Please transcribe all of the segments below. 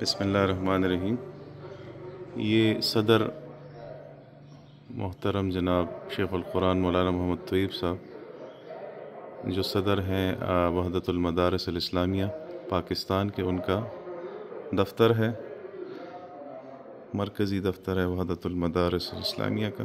بسم اللہ الرحمن الرحیم۔ یہ صدر محترم جناب شیخ القرآن مولانا محمد طیب صاحب جو صدر ہیں وحدت المدارس الاسلامیہ پاکستان کے، ان کا دفتر ہے، مرکزی دفتر ہے وحدت المدارس الاسلامیہ کا۔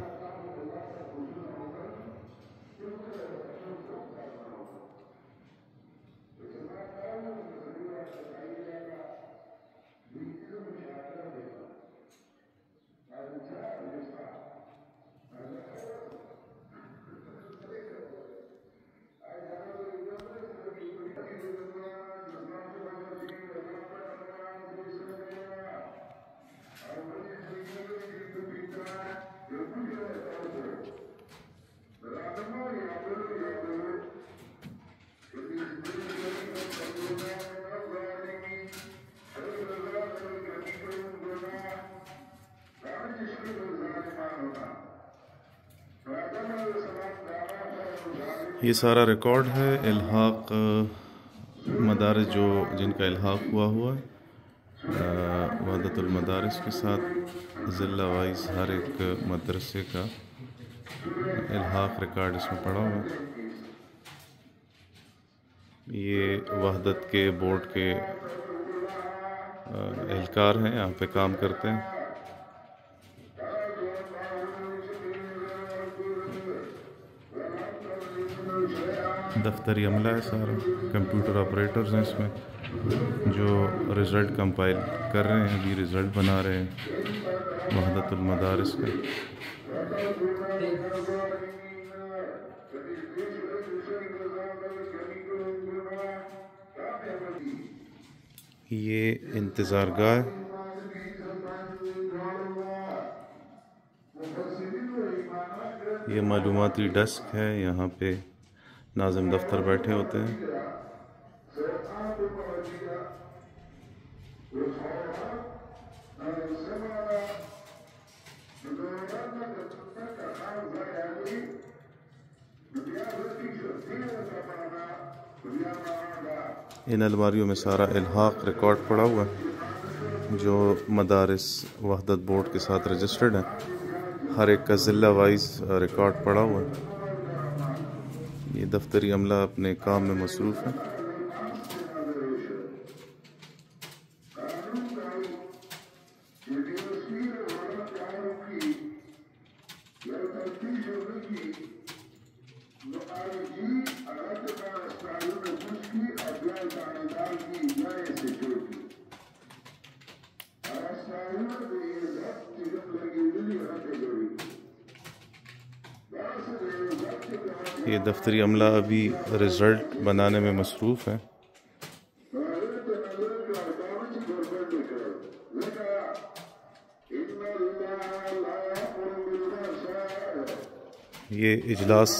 یہ سارا ریکارڈ ہے الحاق مدارس جن کا الحاق ہوا ہے وحدت المدارس کے ساتھ، ضلع وائز ہر ایک مدرسے کا الحاق ریکارڈ اس میں پڑا ہوا ہے۔ یہ وحدت کے بورڈ کے اہلکار ہیں، یہاں پہ کام کرتے ہیں۔ دفتری عملہ ہے سارا، کمپیوٹر آپریٹرز ہیں اس میں جو رزلٹ کمپائل کر رہے ہیں، ابھی رزلٹ بنا رہے ہیں وحدت المدارس کا۔ یہ انتظار گاہ، یہ معلوماتی ڈیسک ہے، یہاں پہ ناظم دفتر بیٹھے ہوتے ہیں۔ ان الماریوں میں سارا الحاق ریکارڈ پڑا ہوا ہے جو مدارس وحدت بورڈ کے ساتھ رجسٹرڈ ہیں، ہر ایک کا ضلع وائز ریکارڈ پڑا ہوا ہے۔ یہ دفتری عملہ اپنے کام میں مصروف ہے۔ یہ دفتری عملہ ابھی رزلٹ بنانے میں مصروف ہے۔ یہ اجلاس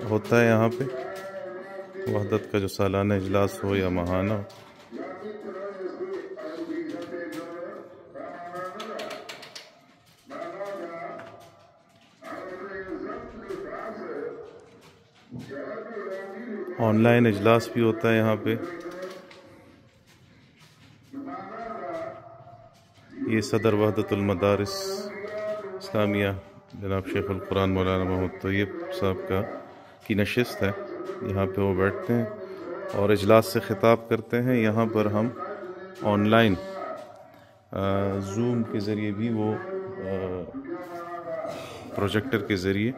ہوتا ہے یہاں پہ، وحدت کا جو سالانہ اجلاس ہو یا ماہانہ ہو۔ آن لائن اجلاس بھی ہوتا ہے یہاں پہ۔ یہ صدر وحدت المدارس اسلامیہ جناب شیخ القرآن مولانا محمد طیب صاحب کی نشست ہے، یہاں پہ وہ بیٹھتے ہیں اور اجلاس سے خطاب کرتے ہیں۔ یہاں پر ہم آن لائن زوم کے ذریعے بھی، وہ پروجیکٹر کے ذریعے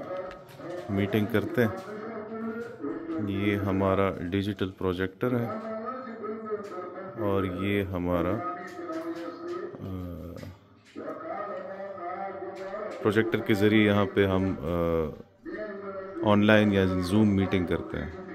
میٹنگ کرتے ہیں۔ یہ ہمارا ڈیجیٹل پروجیکٹر ہے اور یہ ہمارا پروجیکٹر کے ذریعے یہاں پہ ہم آن لائن یا زوم میٹنگ کرتے ہیں۔